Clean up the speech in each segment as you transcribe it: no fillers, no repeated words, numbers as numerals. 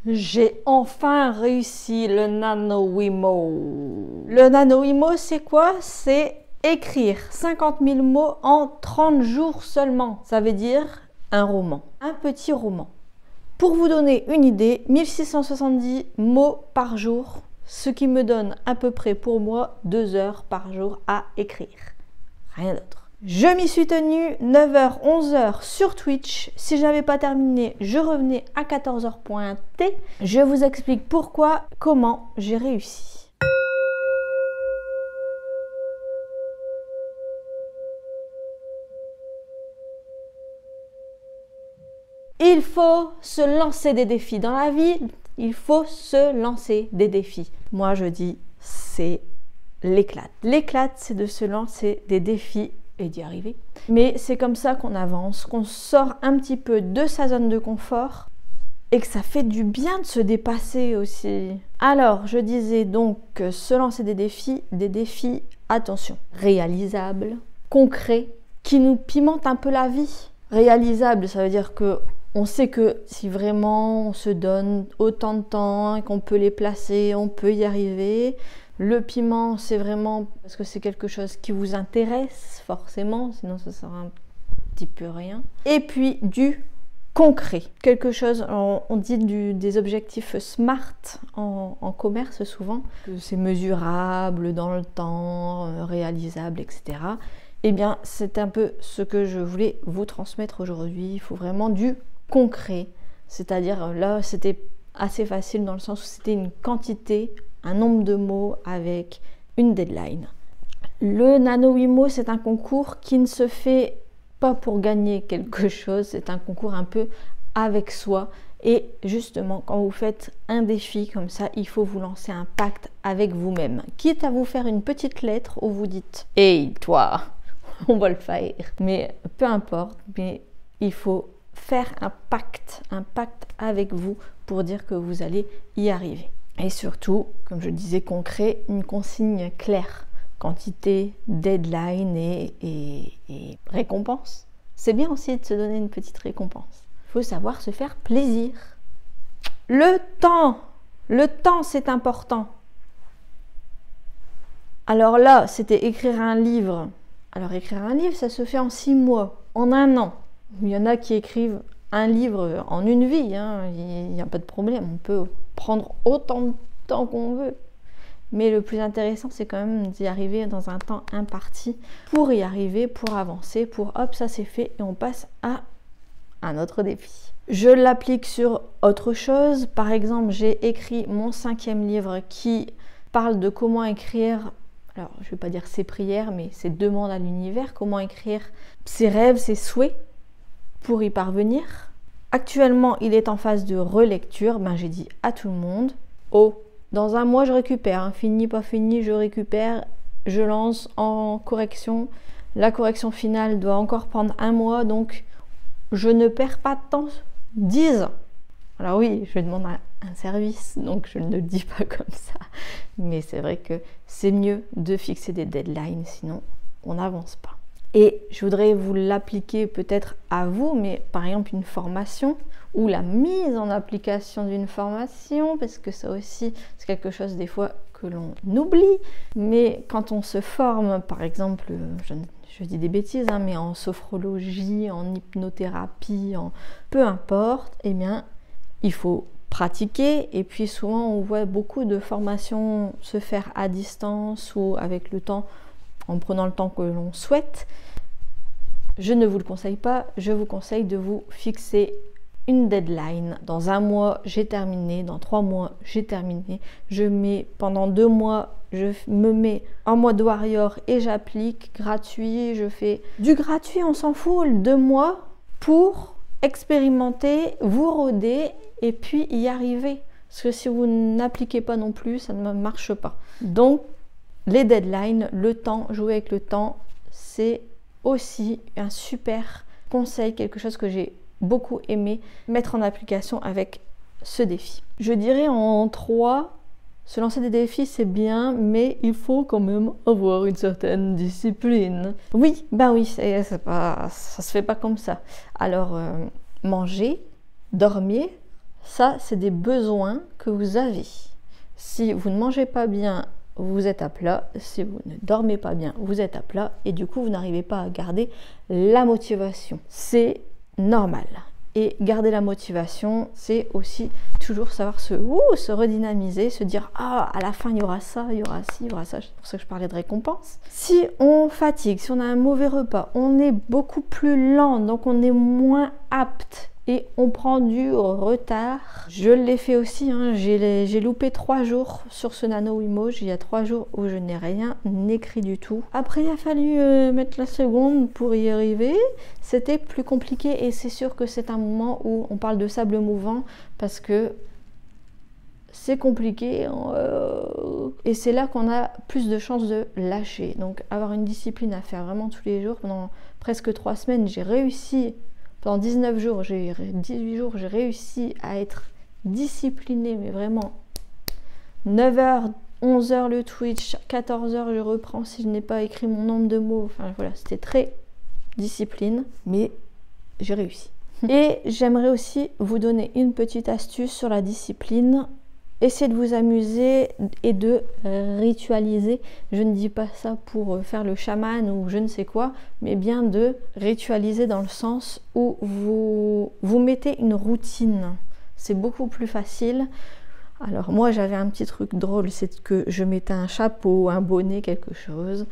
J'ai enfin réussi le NaNoWriMo. Le NaNoWriMo, c'est quoi? C'est écrire 50 000 mots en 30 jours seulement. Ça veut dire un roman, un petit roman. Pour vous donner une idée, 1670 mots par jour, ce qui me donne à peu près pour moi 2 heures par jour à écrire. Rien d'autre. Je m'y suis tenue 9h, 11h sur Twitch. Si je n'avais pas terminé, je revenais à 14h pointé. Je vous explique pourquoi, comment j'ai réussi. Il faut se lancer des défis dans la vie. Il faut se lancer des défis. Moi, je dis, c'est l'éclate. L'éclate, c'est de se lancer des défis et d'y arriver. Mais c'est comme ça qu'on avance, qu'on sort un petit peu de sa zone de confort et que ça fait du bien de se dépasser aussi. Alors, je disais donc se lancer des défis, attention, réalisables, concrets, qui nous pimentent un peu la vie. Réalisable, ça veut dire que on sait que si vraiment on se donne autant de temps et qu'on peut les placer, on peut y arriver. Le piment, c'est vraiment parce que c'est quelque chose qui vous intéresse forcément, sinon ça sert un petit peu rien. Et puis du concret, quelque chose, on dit des objectifs SMART en commerce souvent, que c'est mesurable dans le temps, réalisable, etc. Eh bien, c'est un peu ce que je voulais vous transmettre aujourd'hui. Il faut vraiment du concret, c'est-à-dire là, c'était assez facile dans le sens où c'était une quantité, un nombre de mots avec une deadline. Le NaNoWriMo, c'est un concours qui ne se fait pas pour gagner quelque chose, c'est un concours un peu avec soi. Et justement, quand vous faites un défi comme ça, il faut vous lancer un pacte avec vous-même. Quitte à vous faire une petite lettre où vous dites « Hey, toi, on va le faire ». Mais peu importe, mais il faut faire un pacte avec vous pour dire que vous allez y arriver. Et surtout, comme je disais, concret, une consigne claire. Quantité, deadline et récompense. C'est bien aussi de se donner une petite récompense. Il faut savoir se faire plaisir. Le temps, c'est important. Alors là, c'était écrire un livre. Alors écrire un livre, ça se fait en 6 mois, en 1 an. Il y en a qui écrivent un livre en une vie, hein. Il n'y a pas de problème, on peut prendre autant de temps qu'on veut. Mais le plus intéressant, c'est quand même d'y arriver dans un temps imparti pour y arriver, pour avancer, pour hop, ça c'est fait et on passe à un autre défi. Je l'applique sur autre chose. Par exemple, j'ai écrit mon 5e livre qui parle de comment écrire, alors je ne vais pas dire ses prières, mais ses demandes à l'univers, comment écrire ses rêves, ses souhaits pour y parvenir. Actuellement, il est en phase de relecture. Ben, j'ai dit à tout le monde, oh, dans 1 mois, je récupère. Hein. Fini, pas fini, je récupère. Je lance en correction. La correction finale doit encore prendre 1 mois, donc je ne perds pas de temps. 10 ans. Alors oui, je demande un service, donc je ne le dis pas comme ça. Mais c'est vrai que c'est mieux de fixer des deadlines, sinon on n'avance pas. Et je voudrais vous l'appliquer peut-être à vous, mais par exemple une formation ou la mise en application d'une formation, parce que ça aussi c'est quelque chose des fois que l'on oublie. Mais quand on se forme, par exemple, je dis des bêtises, hein, mais en sophrologie, en hypnothérapie, peu importe, eh bien il faut pratiquer. Et puis souvent on voit beaucoup de formations se faire à distance ou avec le temps, en prenant le temps que l'on souhaite. Je ne vous le conseille pas, je vous conseille de vous fixer une deadline. Dans 1 mois, j'ai terminé, dans 3 mois, j'ai terminé. Je mets pendant 2 mois, je me mets en mode warrior et j'applique gratuit. Je fais du gratuit, on s'en fout, 2 mois pour expérimenter, vous rôder et puis y arriver. Parce que si vous n'appliquez pas non plus, ça ne marche pas. Donc, les deadlines, le temps, jouer avec le temps, c'est aussi un super conseil, quelque chose que j'ai beaucoup aimé mettre en application avec ce défi. Je dirais en 3, se lancer des défis c'est bien, mais il faut quand même avoir une certaine discipline. Oui, bah oui, ça se fait pas comme ça. Alors, manger, dormir, Ça, c'est des besoins que vous avez. Si vous ne mangez pas bien, vous êtes à plat. Si vous ne dormez pas bien, vous êtes à plat. Et du coup, vous n'arrivez pas à garder la motivation. C'est normal. Et garder la motivation, c'est aussi toujours savoir se redynamiser, se dire « Ah, à la fin, il y aura ça, il y aura ci, il y aura ça. » C'est pour ça que je parlais de récompense. Si on fatigue, si on a un mauvais repas, on est beaucoup plus lent, donc on est moins apte et on prend du retard. Je l'ai fait aussi, hein. J'ai loupé 3 jours sur ce NaNoWriMo. Il y a 3 jours où je n'ai rien écrit du tout. Après, il a fallu mettre la seconde pour y arriver. C'était plus compliqué et c'est sûr que c'est un moment où on parle de sable mouvant parce que c'est compliqué et c'est là qu'on a plus de chances de lâcher. Donc avoir une discipline à faire vraiment tous les jours. Pendant presque 3 semaines, j'ai réussi. Pendant 18 jours, j'ai réussi à être disciplinée, mais vraiment 9h, 11h le Twitch, 14h je reprends si je n'ai pas écrit mon nombre de mots. Enfin voilà, c'était très discipline, mais j'ai réussi. Et j'aimerais aussi vous donner une petite astuce sur la discipline. Essayez de vous amuser et de ritualiser. Je ne dis pas ça pour faire le chaman ou je ne sais quoi, mais bien de ritualiser dans le sens où vous mettez une routine. C'est beaucoup plus facile. Alors moi j'avais un petit truc drôle, c'est que je mettais un chapeau, un bonnet, quelque chose,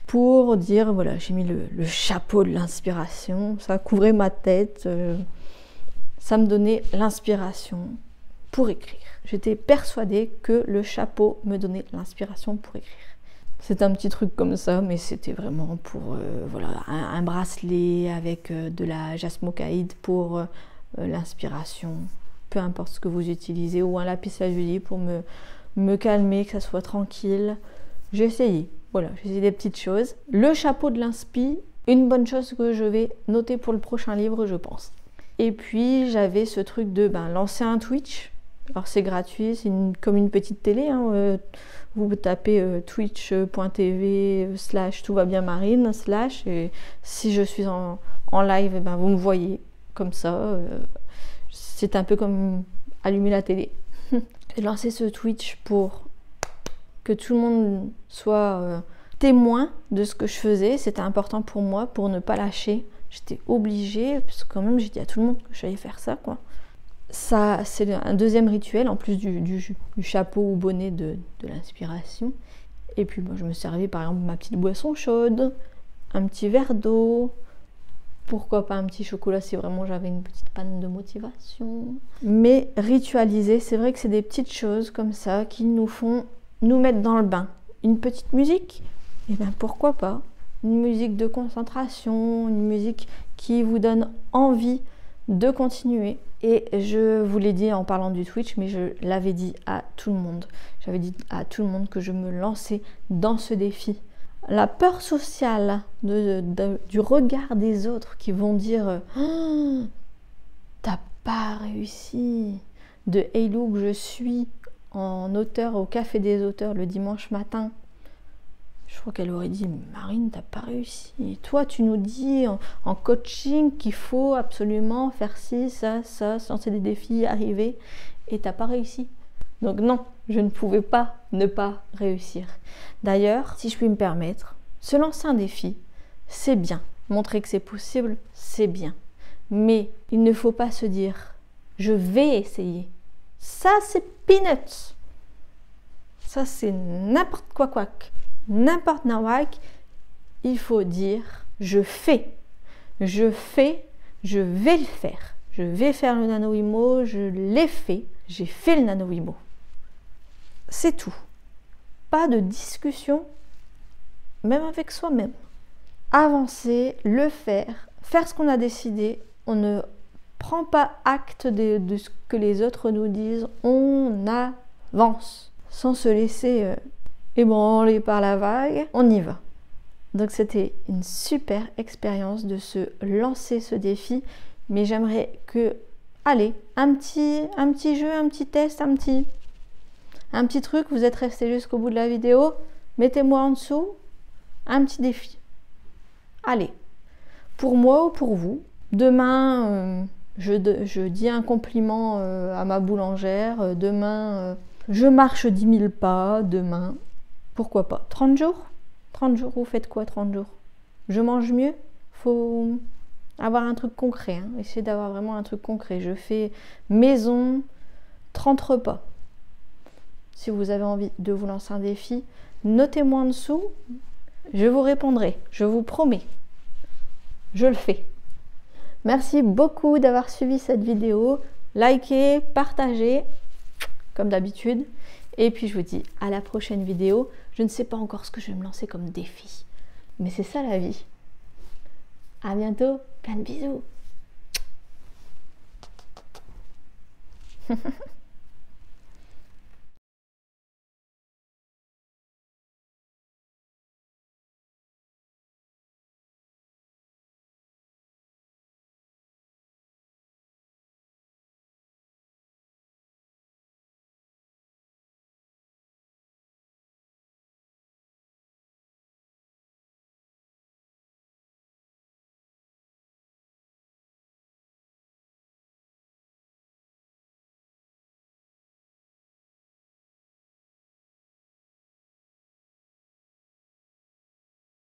pour dire voilà, j'ai mis le chapeau de l'inspiration, ça couvrait ma tête, ça me donnait l'inspiration pour écrire. J'étais persuadée que le chapeau me donnait l'inspiration pour écrire. C'est un petit truc comme ça, mais c'était vraiment pour voilà, un bracelet avec de la jasmocaïde pour l'inspiration. Peu importe ce que vous utilisez, ou un lapis lazuli pour me calmer, que ça soit tranquille. J'ai essayé, voilà, j'ai essayé des petites choses. Le chapeau de l'inspi, une bonne chose que je vais noter pour le prochain livre, je pense. Et puis j'avais ce truc de lancer un Twitch. Alors c'est gratuit, c'est comme une petite télé, hein. Vous tapez twitch.tv/toutvabienmarine/ et si je suis en live, vous me voyez comme ça. C'est un peu comme allumer la télé. J'ai lancé ce Twitch pour que tout le monde soit témoin de ce que je faisais. C'était important pour moi, pour ne pas lâcher. J'étais obligée, parce que quand même j'ai dit à tout le monde que j'allais faire ça, quoi. Ça, c'est un deuxième rituel, en plus du chapeau ou bonnet de l'inspiration. Et puis je me servais par exemple ma petite boisson chaude, un petit verre d'eau, pourquoi pas un petit chocolat si vraiment j'avais une petite panne de motivation. Mais ritualiser, c'est vrai que c'est des petites choses comme ça qui nous font nous mettre dans le bain. Une petite musique, et pourquoi pas. Une musique de concentration, une musique qui vous donne envie de continuer. Et je vous l'ai dit en parlant du Twitch, mais je l'avais dit à tout le monde. J'avais dit à tout le monde que je me lançais dans ce défi. La peur sociale du regard des autres qui vont dire oh, « T'as pas réussi !» De Hey Look, je suis en auteur au Café des auteurs le dimanche matin. Je crois qu'elle aurait dit « Marine, t'as pas réussi. Et toi, tu nous dis en coaching qu'il faut absolument faire ci, ça, se lancer des défis, arriver, et t'as pas réussi. » Donc non, je ne pouvais pas ne pas réussir. D'ailleurs, si je puis me permettre, se lancer un défi, c'est bien. Montrer que c'est possible, c'est bien. Mais il ne faut pas se dire « Je vais essayer. » Ça, c'est peanuts. Ça, c'est n'importe quoi. N'importe nawak, il faut dire je fais, je vais le faire. Je vais faire le NaNoWriMo, je l'ai fait, j'ai fait le NaNoWriMo. C'est tout. Pas de discussion, même avec soi-même. Avancer, le faire ce qu'on a décidé. On ne prend pas acte de ce que les autres nous disent. On avance sans se laisser ébranlé par la vague, on y va. Donc c'était une super expérience de se lancer ce défi, mais j'aimerais que, allez, un petit jeu, un petit test, un petit truc, vous êtes resté jusqu'au bout de la vidéo, mettez-moi en dessous un petit défi. Allez, pour moi ou pour vous, demain, je dis un compliment à ma boulangère, demain je marche 10 000 pas, demain, pourquoi pas. 30 jours 30 jours, vous faites quoi 30 jours? Je mange mieux? Faut avoir un truc concret, hein. Essayez d'avoir vraiment un truc concret. Je fais maison, 30 repas. Si vous avez envie de vous lancer un défi, notez-moi en dessous, je vous répondrai, je vous promets. Je le fais. Merci beaucoup d'avoir suivi cette vidéo. Likez, partagez, comme d'habitude. Et puis je vous dis à la prochaine vidéo. Je ne sais pas encore ce que je vais me lancer comme défi. Mais c'est ça la vie. À bientôt. Plein de bisous.